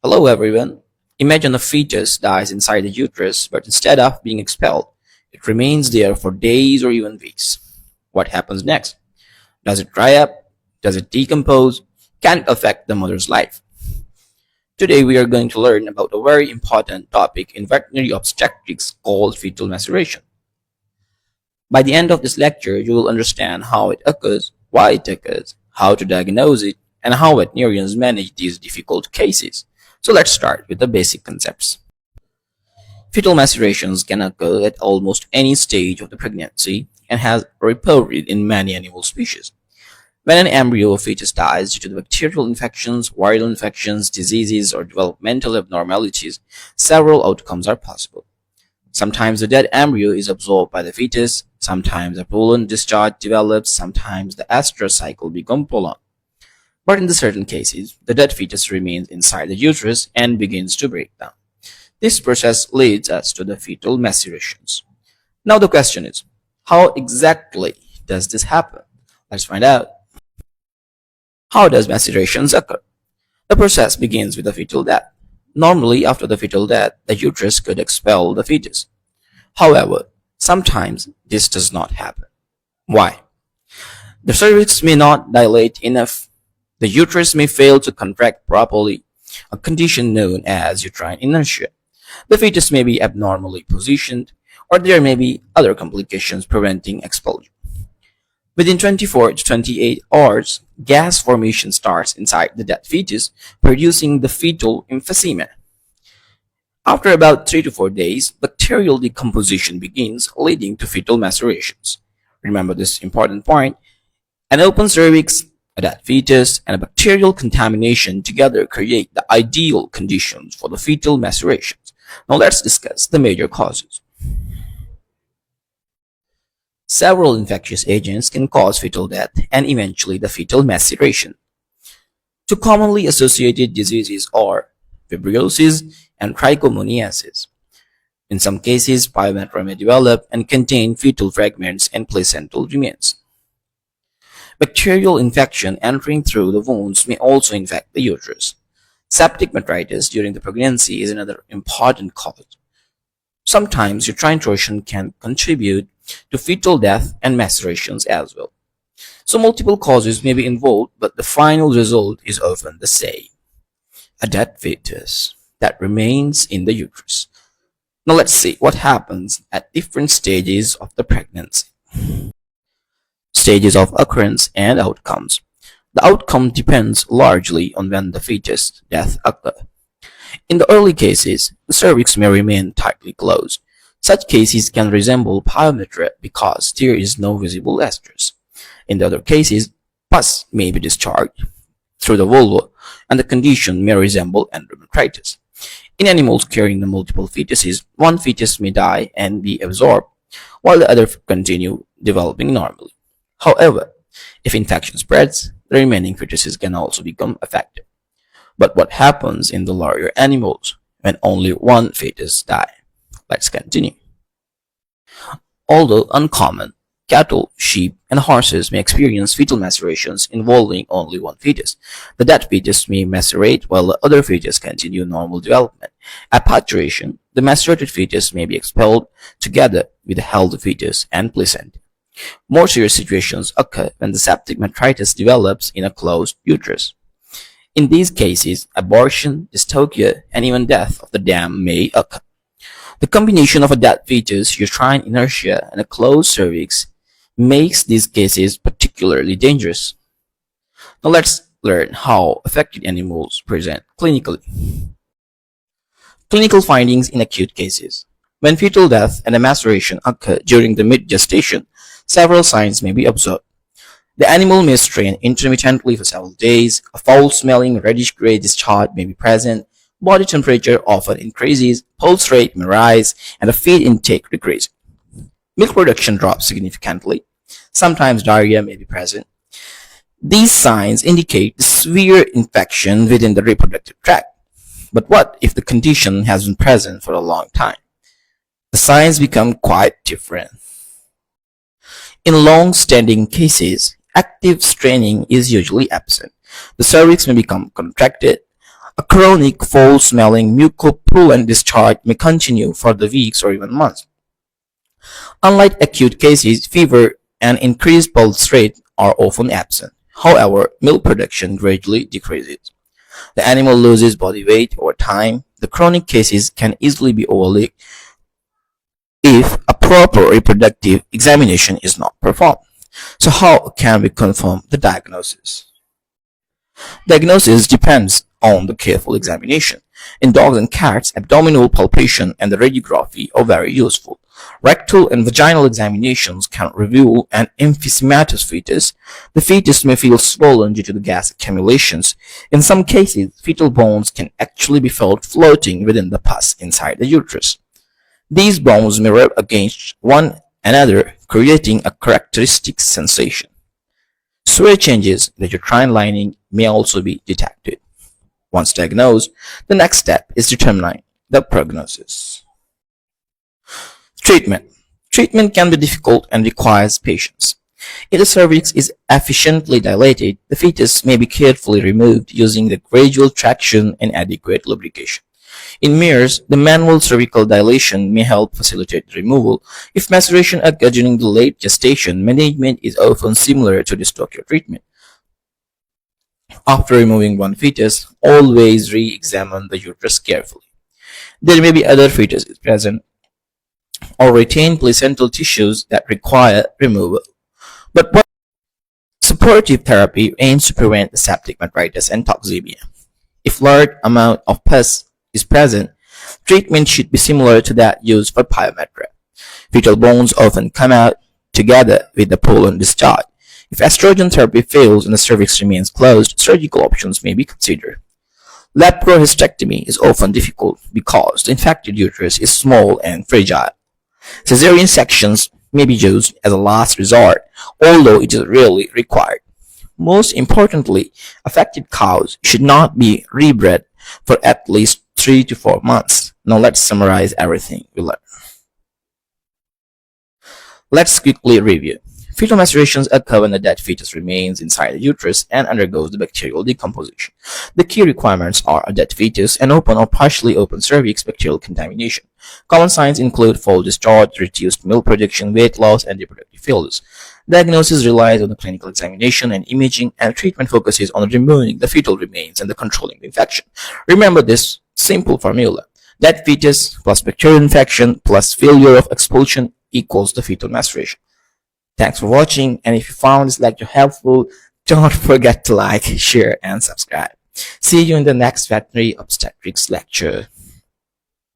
Hello everyone. Imagine a fetus dies inside the uterus, but instead of being expelled, it remains there for days or even weeks. What happens next? Does it dry up? Does it decompose? Can it affect the mother's life? Today we are going to learn about a very important topic in veterinary obstetrics called fetal maceration. By the end of this lecture, you will understand how it occurs, why it occurs, how to diagnose it, and how veterinarians manage these difficult cases. So let's start with the basic concepts. Fetal macerations can occur at almost any stage of the pregnancy and has reported in many animal species. When an embryo or fetus dies due to bacterial infections, viral infections, diseases, or developmental abnormalities, several outcomes are possible. Sometimes the dead embryo is absorbed by the fetus, sometimes a pollen discharge develops, sometimes the estrous cycle becomes prolonged. But in certain cases, the dead fetus remains inside the uterus and begins to break down. This process leads us to the fetal macerations. Now the question is, how exactly does this happen? Let's find out. How does macerations occur? The process begins with the fetal death. Normally, after the fetal death, the uterus could expel the fetus. However, sometimes this does not happen. Why? The cervix may not dilate enough. The uterus may fail to contract properly, a condition known as uterine inertia. The fetus may be abnormally positioned, or there may be other complications preventing expulsion. Within 24 to 28 hours, gas formation starts inside the dead fetus, producing the fetal emphysema. After about 3 to 4 days, bacterial decomposition begins, leading to fetal macerations. Remember this important point. An open cervix, a dead fetus, and a bacterial contamination together create the ideal conditions for the fetal macerations. Now let's discuss the major causes. Several infectious agents can cause fetal death and eventually the fetal maceration. Two commonly associated diseases are fibrosis and trichomoniasis. In some cases, pyometra may develop and contain fetal fragments and placental remains. Bacterial infection entering through the wounds may also infect the uterus. Septic metritis during the pregnancy is another important cause. Sometimes uterine torsion can contribute to fetal death and macerations as well. So multiple causes may be involved, but the final result is often the same: a dead fetus that remains in the uterus. Now let's see what happens at different stages of the pregnancy. Stages of occurrence and outcomes. The outcome depends largely on when the fetus death occurs. In the early cases, the cervix may remain tightly closed. Such cases can resemble pyometra because there is no visible estrus. In the other cases, pus may be discharged through the vulva, and the condition may resemble endometritis. In animals carrying the multiple fetuses, one fetus may die and be absorbed, while the other continue developing normally. However, if infection spreads, the remaining fetuses can also become affected. But what happens in the larger animals when only one fetus dies? Let's continue. Although uncommon, cattle, sheep, and horses may experience fetal macerations involving only one fetus. The dead fetus may macerate while the other fetus continue normal development. At maturation, the macerated fetus may be expelled together with the healthy fetus and placenta. More serious situations occur when the septic metritis develops in a closed uterus. In these cases, abortion, dystocia, and even death of the dam may occur. The combination of a dead fetus, uterine inertia, and a closed cervix makes these cases particularly dangerous. Now let's learn how affected animals present clinically. Clinical findings in acute cases. When fetal death and a maceration occur during the mid-gestation, several signs may be observed. The animal may strain intermittently for several days, a foul-smelling reddish-gray discharge may be present, body temperature often increases, pulse rate may rise, and the feed intake decreases. Milk production drops significantly. Sometimes diarrhea may be present. These signs indicate severe infection within the reproductive tract. But what if the condition has been present for a long time? The signs become quite different. In long-standing cases, active straining is usually absent. The cervix may become contracted. A chronic, foul-smelling mucopollen discharge may continue for the weeks or even months. Unlike acute cases, fever and increased pulse rate are often absent. However, milk production gradually decreases. The animal loses body weight over time. The chronic cases can easily be overlooked if a proper reproductive examination is not performed. So how can we confirm the diagnosis? Diagnosis depends on the careful examination. In dogs and cats, abdominal palpation and the radiography are very useful. Rectal and vaginal examinations can reveal an emphysematous fetus. The fetus may feel swollen due to the gas accumulations. In some cases, fetal bones can actually be felt floating within the pus inside the uterus. These bones may rub against one another, creating a characteristic sensation. Sway changes in the uterine lining may also be detected. Once diagnosed, the next step is determining the prognosis. Treatment. Treatment can be difficult and requires patience. If the cervix is efficiently dilated, the fetus may be carefully removed using the gradual traction and adequate lubrication. In mares, the manual cervical dilation may help facilitate the removal. If maceration occurs during the late gestation, management is often similar to the stocker treatment. After removing one fetus, always re-examine the uterus carefully. There may be other fetuses present or retained placental tissues that require removal. But what supportive therapy aims to prevent the septic metritis and toxemia. If large amount of pus is present, treatment should be similar to that used for pyometra. Fetal bones often come out together with the pollen discharge. If estrogen therapy fails and the cervix remains closed, surgical options may be considered. Laparohysterectomy is often difficult because the infected uterus is small and fragile. Caesarean sections may be used as a last resort, although it is rarely required. Most importantly, affected cows should not be rebred for at least 3 to 4 months. Now let's summarize everything we learned. Let's quickly review. Fetal macerations occur when the dead fetus remains inside the uterus and undergoes the bacterial decomposition. The key requirements are a dead fetus, an open or partially open cervix, bacterial contamination. Common signs include foul discharge, reduced milk production, weight loss, and reproductive failures. Diagnosis relies on the clinical examination and imaging, and treatment focuses on removing the fetal remains and the controlling the infection. Remember this simple formula. Dead fetus plus bacterial infection plus failure of expulsion equals the fetal maceration. Thanks for watching, and if you found this lecture helpful, don't forget to like, share, and subscribe. See you in the next veterinary obstetrics lecture.